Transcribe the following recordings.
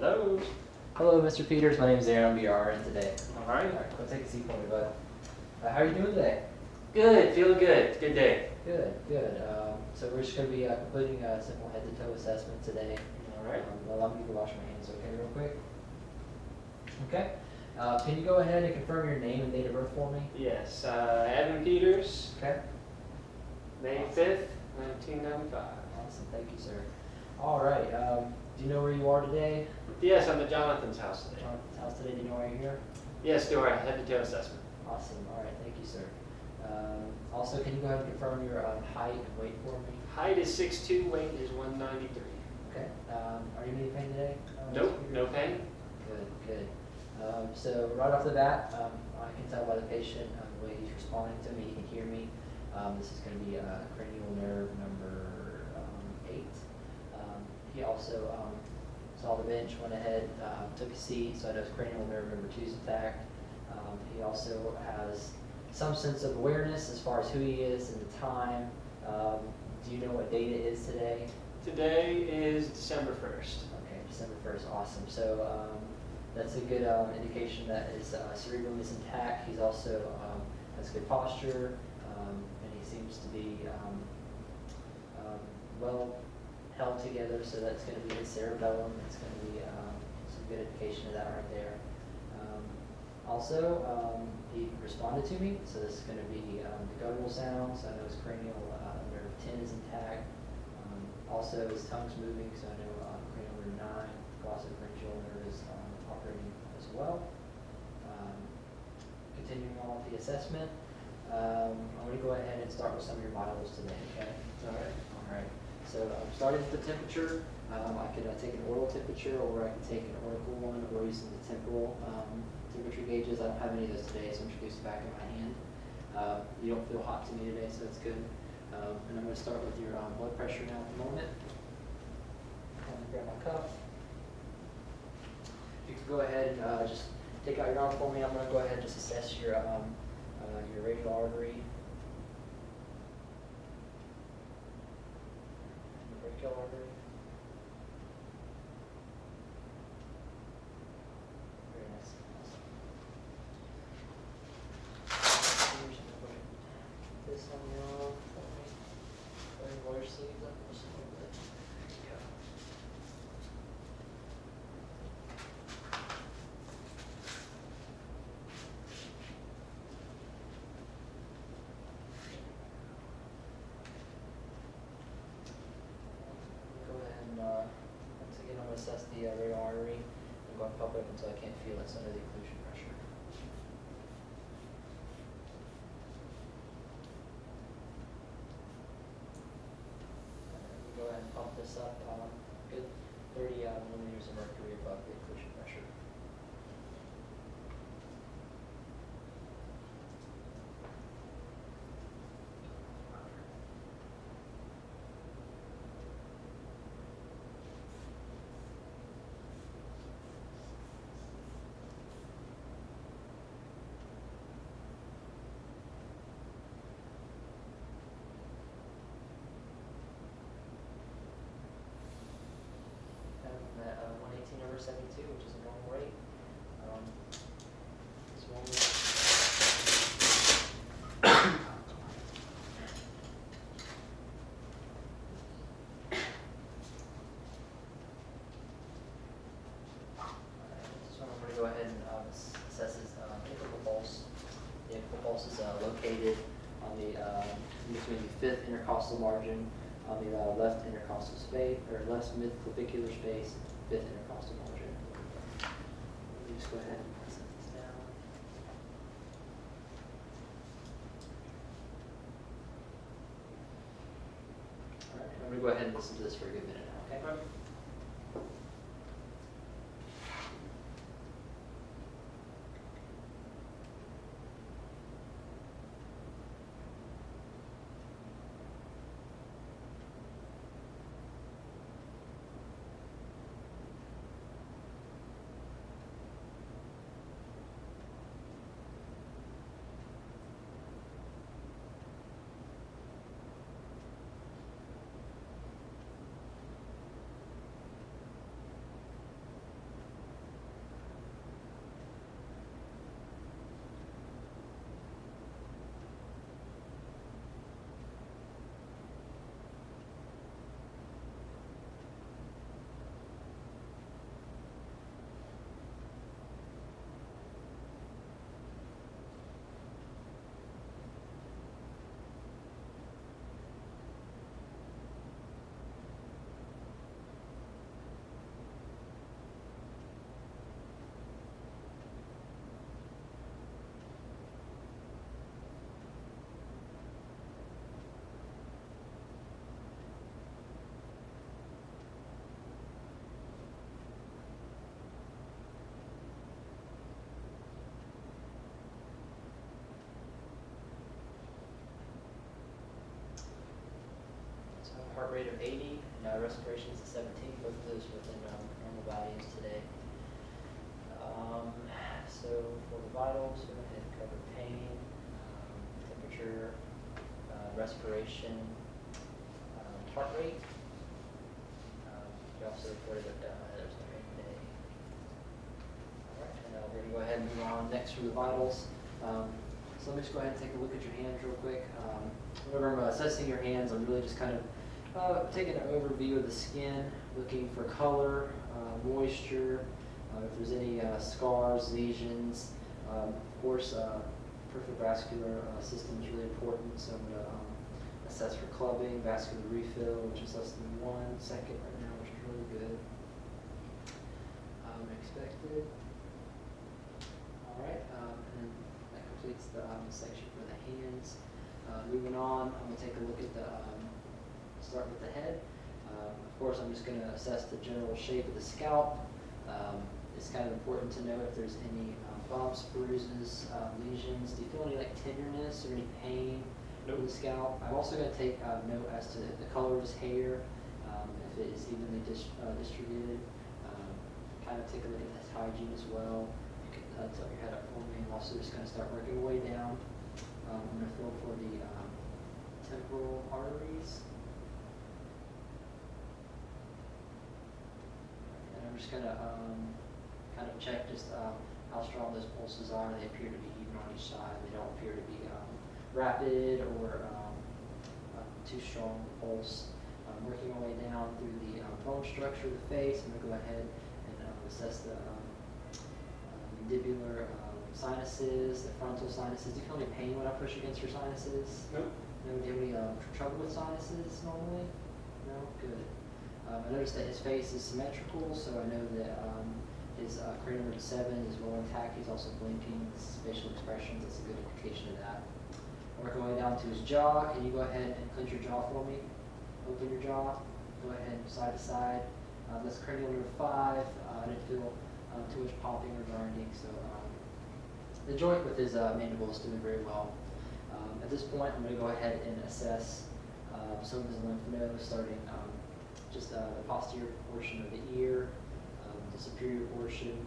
Hello. Hello, Mr. Peters. My name is Aaron. I'll be your RN today. All right. All right, go take a seat for me, bud. How are you doing today? Good. Feeling good. It's a good day. Good, good. So we're just going to be completing a simple head-to-toe assessment today. All right. Allow me to wash my hands, okay, real quick? Okay. Can you go ahead and confirm your name and date of birth for me? Yes. Evan Peters, Okay. May 5th, 1995. Awesome. Thank you, sir. All right. Do you know where you are today? Yes, I'm at Jonathan's house today. Jonathan's house today. Do you know why you're here? Yes, do our head-to-toe assessment. Awesome. All right. Thank you, sir. Also, can you go ahead and confirm your height and weight for me? Height is 6'2", weight is 193. Okay. Are you in any pain today? Nope, no pain. Good, good. So right off the bat, I can tell by the patient the way he's responding to me, he can hear me. This is going to be cranial nerve number 8. He also saw the bench, went ahead, took a seat, so I know his cranial nerve number 2 is intact. He also has some sense of awareness as far as who he is and the time. Do you know what date it is today? Today is December 1st. Okay, December 1st, awesome. So that's a good indication that his cerebrum is intact. He's also has good posture, and he seems to be well held together, so that's going to be his cerebellum. It's going to be some good indication of that right there. He responded to me, so this is going to be the guttural sounds. I know his cranial nerve 10 is intact. Also, his tongue's moving, so I know cranial nerve 9, glossopharyngeal nerve is operating as well. Continuing on with the assessment, I'm going to go ahead and start with some of your vitals today, okay? All right. All right. So starting with the temperature, I could take an oral temperature, or I can take an oracle one, or using the temporal temperature gauges. I don't have any of those today, so I'm just using the back of my hand. You don't feel hot to me today, so that's good. And I'm going to start with your blood pressure now at the moment. I'm going to grab my cuff. You can go ahead and just take out your arm for me. I'm going to go ahead and just assess your radial artery, the brachial artery. Very nice. Awesome. This on your arm for me. Go ahead and roll your sleeves up just a little bit. There you go. Go ahead and once again I'm going to assess the radial artery. I'm going to pump it up until I can't feel it, so under the occlusion pressure. Go ahead and pump this up good 30 millimeters of mercury above the occlusion pressure. At 118/72, which is a normal rate. This one I'm going to go ahead and assess his apical pulse. The apical pulse is located on the between the fifth intercostal margin, on the left intercostal space, or left midclavicular space, fifth intercostal margin. Let me just go ahead and set this down. All right, I'm going to go ahead and listen to this for a good minute now, okay? rate of 80, and respiration is a 17. Both of those within normal values today. So for the vitals, we're going to cover pain, temperature, respiration, heart rate. We also reported that there was no rain today. All right, and we're going to go ahead and move on next for the vitals. So let me just go ahead and take a look at your hands real quick. Whenever I'm assessing your hands, I'm really just kind of taking an overview of the skin, looking for color, moisture, if there's any scars, lesions. Of course, peripheral vascular system is really important, so I'm going to assess for clubbing, vascular refill, which is less than 1 second right now, which is really good. Expected. All right, and that completes the section for the hands. Moving on, I'm going to take a look at the, start with the head. Of course, I'm just going to assess the general shape of the scalp. It's kind of important to know if there's any bumps, bruises, lesions. Do you feel any like tenderness or any pain in the scalp? I'm also going to take note as to the color of his hair, if it is evenly distributed. Kind of take a look at his hygiene as well. You can tilt your head up for me. I'm also just going to start working my way down. I'm going to feel for the temporal arteries. And I'm just going to kind of check just how strong those pulses are. They appear to be even on each side. They don't appear to be rapid or too strong of a pulse. Working my way down through the bone structure of the face. I'm going to go ahead and assess the mandibular sinuses, the frontal sinuses. Do you feel any pain when I push against your sinuses? Nope. No? Do you have any trouble with sinuses normally? No? Good. I noticed that his face is symmetrical, so I know that his cranial nerve 7 is well intact. He's also blinking. His facial expressions, that's a good indication of that. Working my way down to his jaw. Can you go ahead and clench your jaw for me? Open your jaw. Go ahead side to side. That's cranial nerve 5. I didn't feel too much popping or grinding, so the joint with his mandible is doing very well. At this point, I'm going to go ahead and assess some of his lymph nodes, starting just the posterior portion of the ear, the superior portion,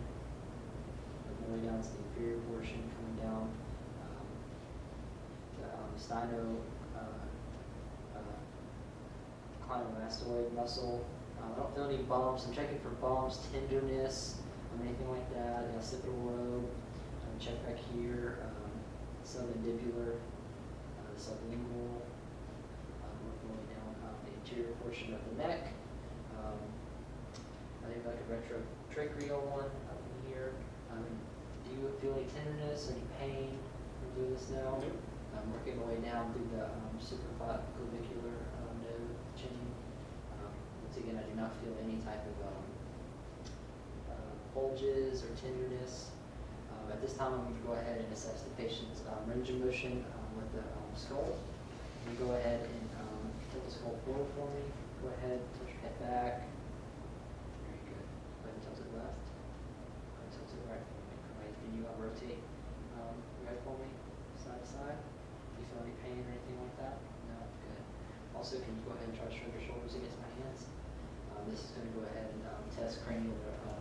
going down to the inferior portion, coming down the cleidomastoid muscle. I don't feel any bumps. I'm checking for bumps, tenderness, anything like that. Occipital lobe. Check back here. Submandibular, sublingual. Working way down the interior portion of the neck. I think like a retrotracheal one up in here. Do you feel any tenderness, any pain from doing this now? Nope. I'm working my way down through the supraclavicular node chain. Once again, I do not feel any type of bulges or tenderness. At this time, I'm going to go ahead and assess the patient's range of motion with the skull. You go ahead and tilt the skull forward for me. Go ahead, tilt your head back. Very good. Go ahead and tilt it left. Go ahead and tilt it right for me. Go ahead, can you rotate your head for me, side to side? Do you feel any pain or anything like that? No? Good. Also, can you go ahead and try to shrug your shoulders against my hands? This is going to go ahead and test cranial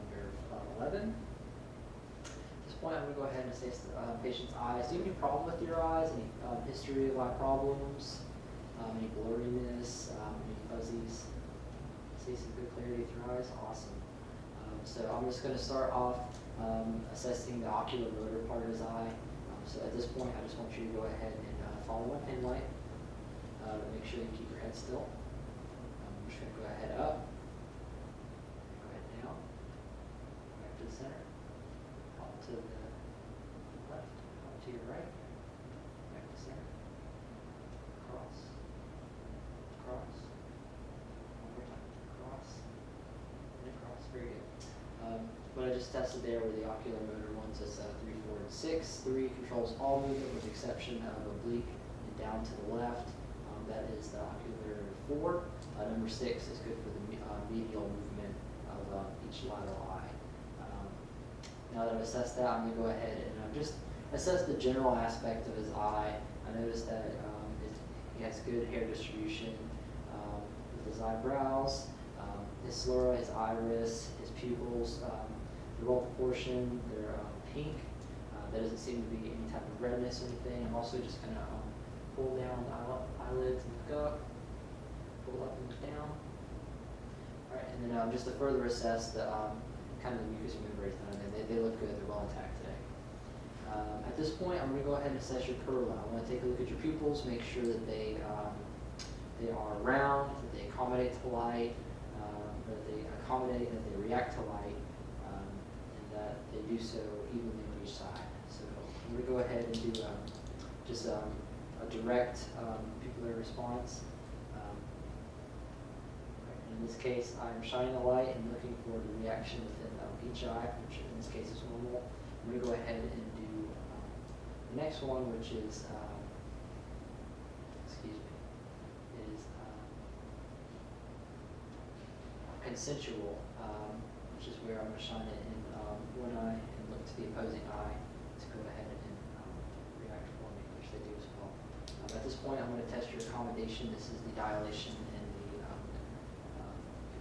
nerve 11. At this point, I'm going to go ahead and assess the patient's eyes. Do you have any problem with your eyes? Any history of eye problems? Any blurriness? Any fuzzies? See some good clarity with your eyes? Awesome. So I'm just going to start off assessing the ocular motor part of his eye. So at this point, I just want you to go ahead and follow my pen light. Make sure you keep your head still. I'm just going to go ahead up. Go ahead down. Back to the center. Up to the left. Up to your right. Back to center. Cross. Cross. One more time. Cross. And across. Very good. What I just tested there were the ocular motor ones. That's 3, 4, and 6. 3 controls all movement with the exception of oblique and down to the left. That is the ocular 4. Number 6 is good for the medial movement of each lateral eye. Now that I've assessed that, I'm going to go ahead and just assess the general aspect of his eye. I noticed that he has good hair distribution. The his eyebrows, his sclera, his iris, his pupils. They're well proportioned. They're pink. There doesn't seem to be any type of redness or anything. I'm also just going to pull down the eyelids and look up, pull up and look down. All right, and then just to further assess the kind of the mucous membranes, they look good. They're well intact today. At this point, I'm going to go ahead and assess your pupil. I want to take a look at your pupils, make sure that they are round, that they accommodate to light, that they accommodate, that they react to light, and that they do so evenly on each side. So I'm going to go ahead and do just a direct pupillary response. In this case, I'm shining a light and looking for the reaction within each eye, which in this case is normal. I'm going to go ahead and do the next one, which is, consensual, which is where I'm going to shine it in one eye and look to the opposing eye to go ahead and react for me, which they do as well. At this point, I'm going to test your accommodation. This is the dilation and the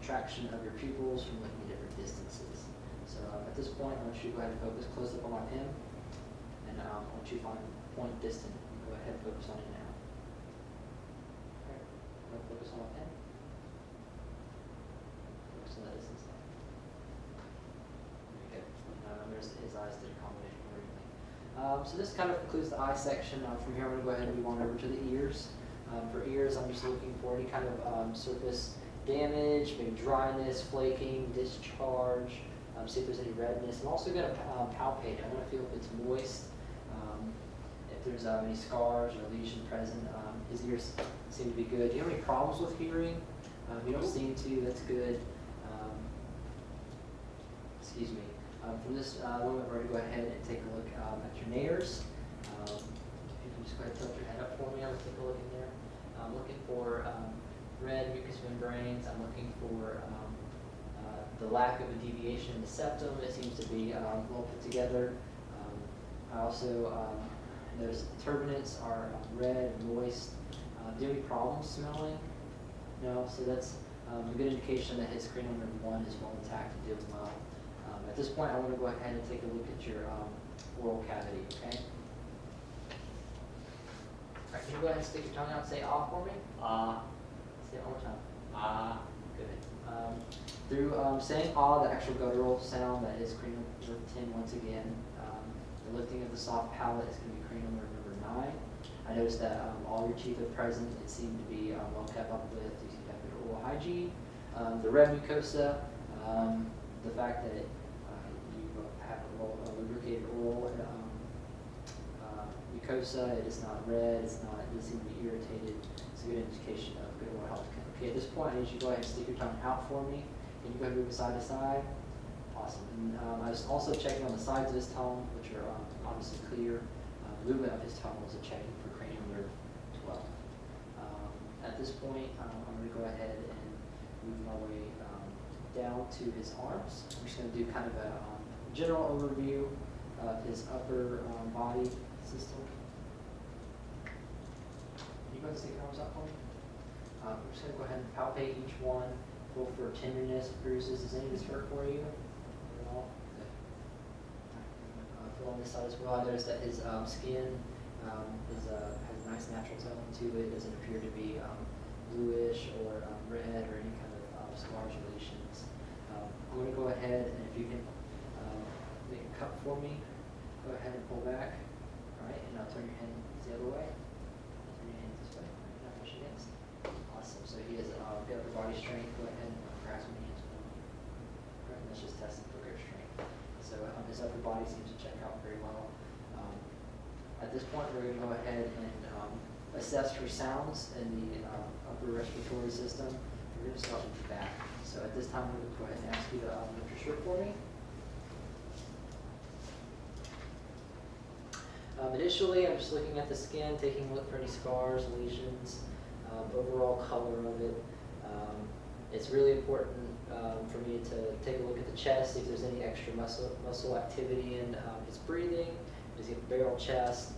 contraction of your pupils from looking at different distances. So at this point, I want you to go ahead and focus close up on my pen, and I want you to find point distant. Go ahead and focus on it now. Okay, I'm going to focus on my pen. Focus on that distance now. Very good. There's his eyes did accommodate accordingly. So this kind of concludes the eye section. From here, I'm going to go ahead and move on over to the ears. For ears, I'm just looking for any kind of surface damage, maybe dryness, flaking, discharge. See if there's any redness. I'm also going to palpate. I want to feel if it's moist, if there's any scars or lesion present. His ears seem to be good. Do you have any problems with hearing? You don't seem to. That's good. Excuse me. From this moment, we're going to go ahead and take a look at your nares. If you can just go ahead and tilt your head up for me, I'm going to take a look in there. I'm looking for red mucous membranes. I'm looking for the lack of a deviation in the septum. It seems to be well put together. I also notice that the turbinates are red and moist. Do you have any problems smelling? No, so that's a good indication that his cranial nerve 1 is well intact and doing well. At this point, I want to go ahead and take a look at your oral cavity, okay? All right, can you go ahead and stick your tongue out and say ah for me? Ah. Say it one more time. Ah. Good. Through saying ah, the actual guttural sound, that is cranial nerve 10 once again. The lifting of the soft palate is going to be cranial nerve number 9. I noticed that all your teeth are present. It seemed to be well kept up with. You seem to have good oral hygiene. The red mucosa, the fact that you have a lubricated oral mucosa, it is not red, it doesn't seem to be irritated. It's a good indication of good oral health. Okay, at this point, I need you to go ahead and stick your tongue out for me. Can you go ahead and move it side to side? Awesome. And I was also checking on the sides of his tongue, which are obviously clear. The movement of his tongue was a checking for cranial nerve 12. At this point, I'm going to go ahead and move my way down to his arms. I'm just going to do kind of a general overview of his upper body system. Can you go ahead and stick your arms out for me? I'm just going to go ahead and palpate each one, feel for tenderness, bruises. Does any of this hurt for you at all? Good. Feel on this side as well. I noticed that his skin has a nice natural tone to it. It doesn't appear to be bluish or red or any kind of scars or lesions. I'm going to go ahead and if you can make a cup for me, go ahead and pull back. All right, and now turn your hand the other way. Turn your hand this way. Now push against. Awesome. So he has good upper body strength. Go ahead and grasp my hands for me. All right, let's just test him for grip strength. So his upper body seems to check out very well. At this point, we're going to go ahead and assess for sounds in the upper respiratory system. We're going to start with the back. So at this time, I'm going to go ahead and ask you to lift your shirt for me. Initially, I'm just looking at the skin, taking a look for any scars, lesions, overall color of it. It's really important for me to take a look at the chest, see if there's any extra muscle activity in his breathing. Does he have a barrel chest?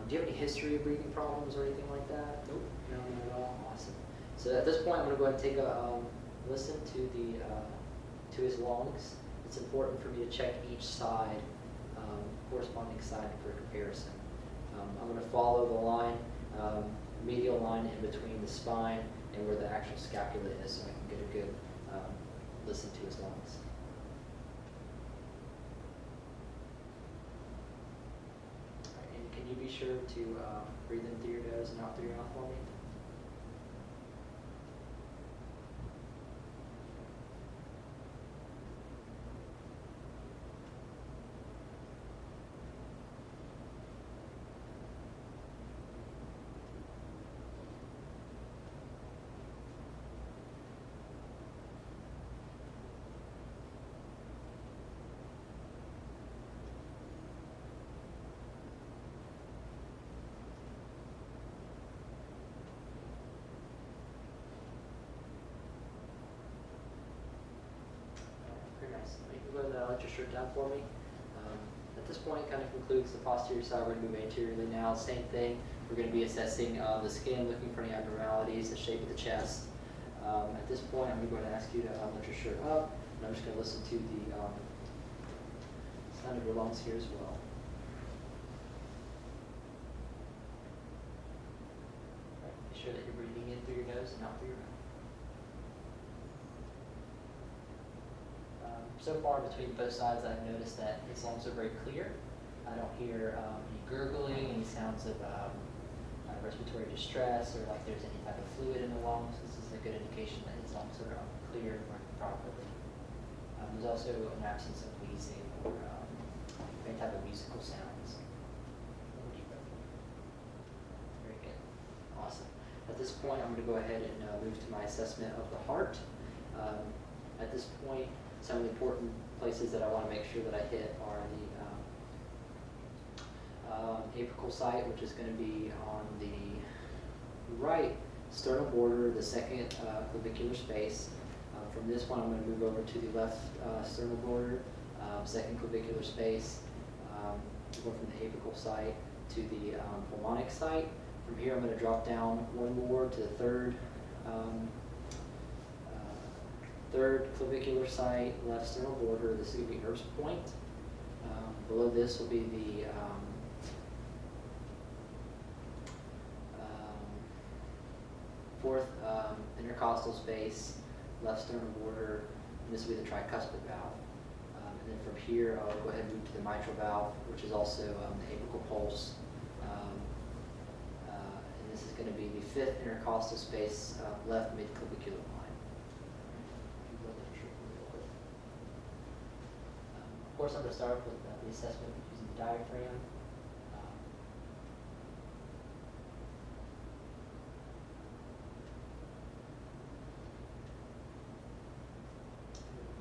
Do you have any history of breathing problems or anything like that? Nope. No, not at all. Awesome. So at this point, I'm going to go ahead and take a listen to the to his lungs. It's important for me to check each side, corresponding side for comparison. I'm going to follow the line, medial line in between the spine and where the actual scapula is, so I can get a good listen to his lungs. All right, and can you be sure to breathe in through your nose and out through your mouth for me? Very nice. You can go ahead and let your shirt down for me. At this point, kind of concludes the posterior side. We're going to move anteriorly now. Same thing. We're going to be assessing the skin, looking for any abnormalities, the shape of the chest. At this point, I'm going to go ahead and ask you to let your shirt up. And I'm just going to listen to the sound of your lungs here as well. All right, be sure that you're breathing in through your nose and out through your mouth. So far between both sides, I've noticed that his lungs are very clear. I don't hear any gurgling, any sounds of respiratory distress, or like there's any type of fluid in the lungs. This is a good indication that his lungs are clear and working properly. There's also an absence of wheezing or any type of musical sounds. Very good. Awesome. At this point, I'm going to go ahead and move to my assessment of the heart. At this point, some of the important places that I want to make sure that I hit are the apical site, which is going to be on the right sternal border, the second clavicular space. From this one, I'm going to move over to the left sternal border, second clavicular space, go from the apical site to the pulmonic site. From here, I'm going to drop down one more to the third clavicular site, left sternal border. This is going to be Erb's point. Below this will be the fourth intercostal space, left sternal border, and this will be the tricuspid valve. And then from here, I'll go ahead and move to the mitral valve, which is also the apical pulse. And this is going to be the fifth intercostal space, left mid-clavicular line. Of course, I'm going to start with the assessment using the diaphragm.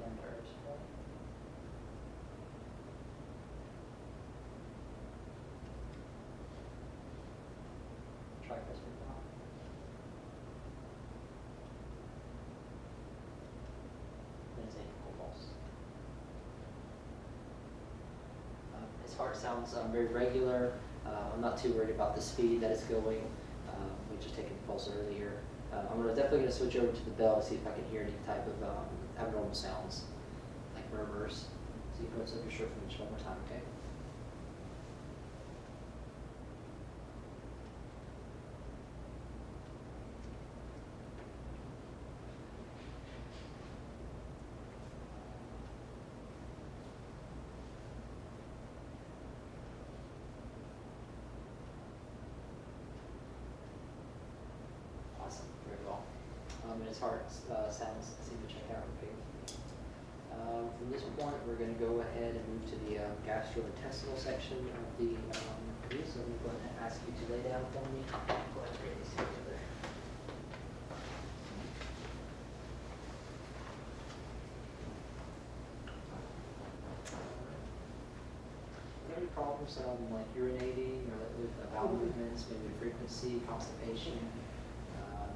Down to Erb's point. Tricuspid valve. Then his apical pulse. His heart sounds very regular. I'm not too worried about the speed that it's going. We just taken the pulse earlier. I'm definitely going to switch over to the bell to see if I can hear any type of abnormal sounds, like murmurs. So you can open up your shirt for me just one more time, okay? Awesome, very well. And his heart sounds seem to check out okay. From this point, we're going to go ahead and move to the gastrointestinal section of the review. So I'm going to go ahead and ask you to lay down for me. Go ahead and bring these together. Any problems like urinating or with bowel movements, maybe frequency, constipation?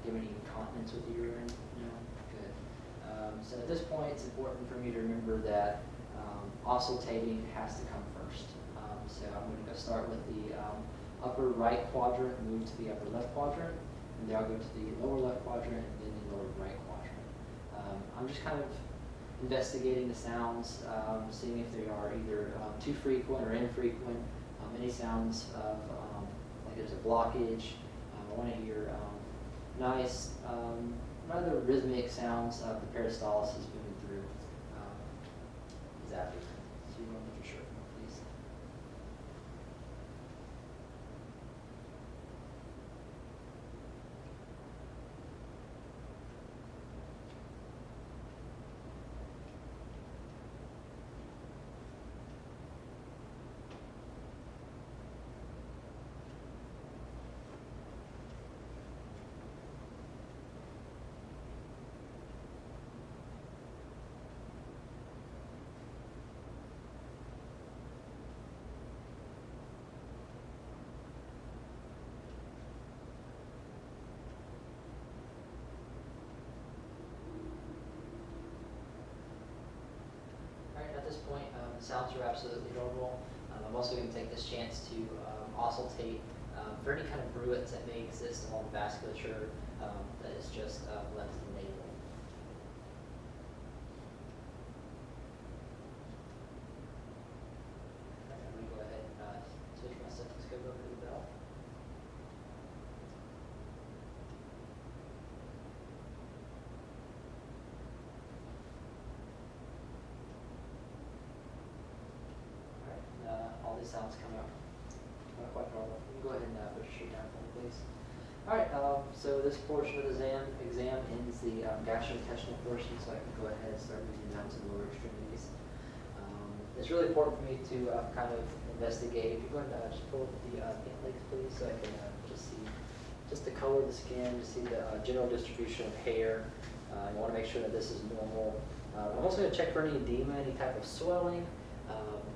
Do you have any incontinence with the urine? No? Good. So at this point, it's important for me to remember that oscillatating has to come first. So I'm going to go start with the upper right quadrant, move to the upper left quadrant, and then I'll go to the lower left quadrant and then the lower right quadrant. I'm just kind of investigating the sounds, seeing if they are either too frequent or infrequent. Any sounds of like there's a blockage. I want to hear nice, rather rhythmic sounds of the peristalsis moving through. Exactly. So you want to lift your shirt, please. At this point, the sounds are absolutely normal. I'm also going to take this chance to auscultate for any kind of bruits that may exist along the vasculature that is just left to the navel. I'm going to go ahead and switch my stethoscope over to the bell. All these sounds come out quite normal. You can go ahead and put your sheet down for me, please. All right, so this portion of the exam ends the gastrointestinal portion, so I can go ahead and start moving down to the lower extremities. It's really important for me to kind of investigate. If you go ahead and just pull up the pant legs, please, so I can just see just the color of the skin, to see the general distribution of hair. You want to make sure that this is normal. I'm also going to check for any edema, any type of swelling.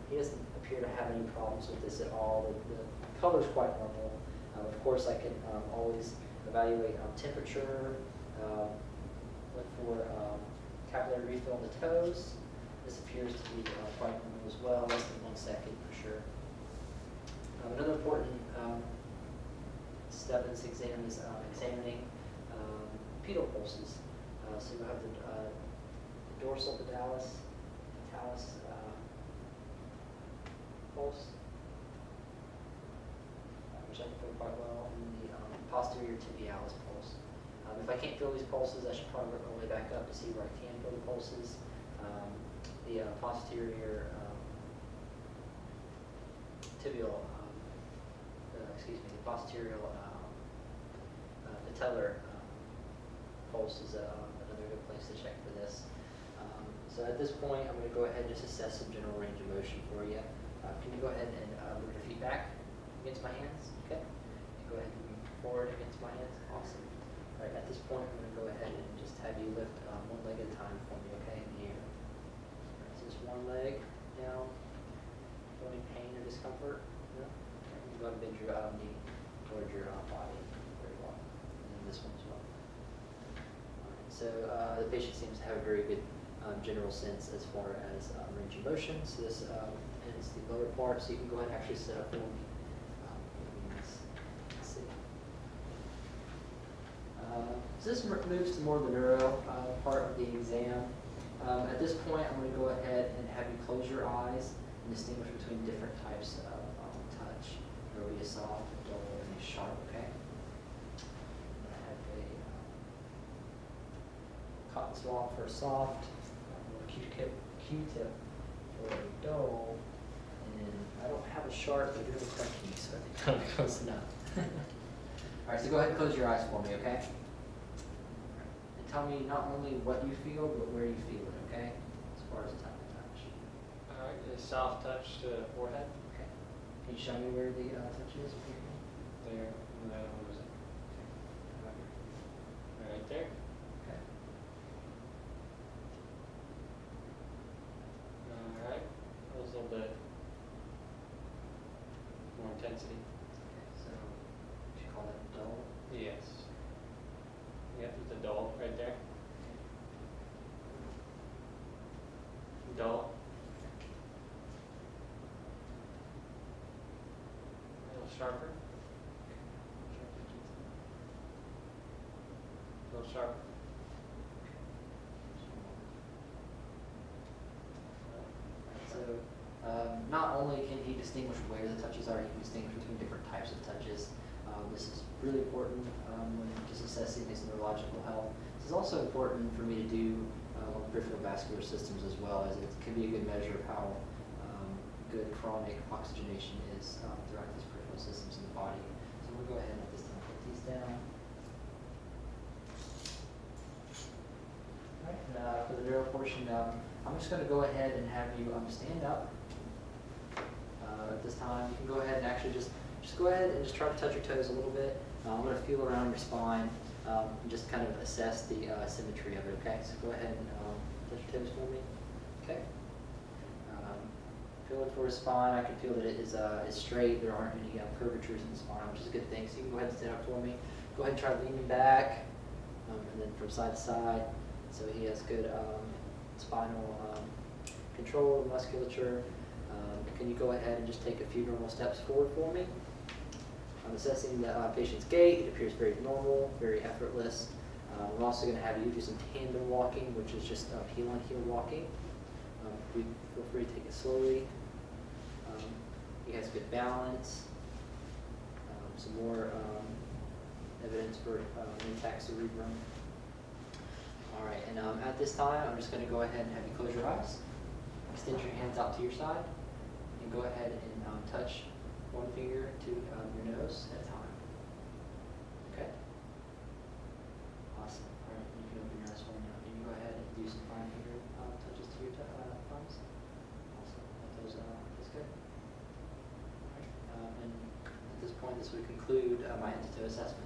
He doesn't appear to have any problems with this at all. The color is quite normal. Of course, I can always evaluate temperature, look for capillary refill in the toes. This appears to be quite normal as well, less than 1 second for sure. Another important step in this exam is examining pedal pulses. So you have the dorsal patalis pulse, which I can feel quite well, and the posterior tibialis pulse. If I can't feel these pulses, I should probably work my way back up to see where I can feel the pulses. The posterior tibial, the posterior patellar pulse is another good place to check for this. So at this point, I'm going to go ahead and just assess some general range of motion for you. Can you go ahead and move your feet back against my hands? Okay. And go ahead and move forward against my hands. Awesome. All right. At this point, I'm going to go ahead and just have you lift one leg at a time for me. Okay, in the air. All right, so just one leg down. Feel any pain or discomfort? No. Okay. You go ahead and bend your knee towards your body. Very well. And then this one as well. All right. So the patient seems to have a very good general sense as far as range of motion. So this ends the lower part, so you can go ahead and actually sit up for me. Let's see. So this moves to more of the neuro part of the exam. At this point, I'm going to go ahead and have you close your eyes and distinguish between different types of touch. There will be a soft, a dull, and a sharp, okay? I'm going to have a cotton swab for soft, Q-tip for a dull, and I don't have a sharp, but I do have a crunchy, so I think that'll be close enough. All right, so go ahead and close your eyes for me, okay? And tell me not only what you feel, but where you feel it, okay? As far as the type of touch. All right, a soft touch to the forehead. Okay. Can you show me where the touch is with your hand? There, and that one was it. Right there. Okay. All right, a little bit more intensity. Okay, so would you call that dull? Yes. Yep, it's a dull right there. Dull. A little sharper. a little sharper. So, not only can he distinguish where the touches are, he can distinguish between different types of touches. This is really important when just assessing his neurological health. This is also important for me to do on peripheral vascular systems as well, as it can be a good measure of how good chronic oxygenation is throughout these peripheral systems in the body. So we'll go ahead and at this time put these down. All right, and, for the neuro portion, I'm just going to go ahead and have you stand up. At this time, you can go ahead and actually just go ahead and just try to touch your toes a little bit. I'm going to feel around your spine and just kind of assess the symmetry of it, okay? So go ahead and touch your toes for me, okay? Feeling for his spine, I can feel that it is straight. There aren't any curvatures in the spine, which is a good thing. So you can go ahead and stand up for me. Go ahead and try leaning back and then from side to side. So he has good spinal control of musculature. Can you go ahead and just take a few normal steps forward for me? I'm assessing the patient's gait. It appears very normal, very effortless. We're also going to have you do some tandem walking, which is just heel-on-heel walking. Feel free to take it slowly. He has good balance. Some more evidence for intact cerebrum. All right, and at this time, I'm just going to go ahead and have you close your eyes. Extend your hands out to your side. And go ahead and touch one finger to your nose at a time. Okay? Awesome. All right, you can open your eyes for me now. Can you go ahead and do some fine finger touches to your thumbs? Awesome. That's good. All right. And at this point, this would conclude my head-to-toe assessment.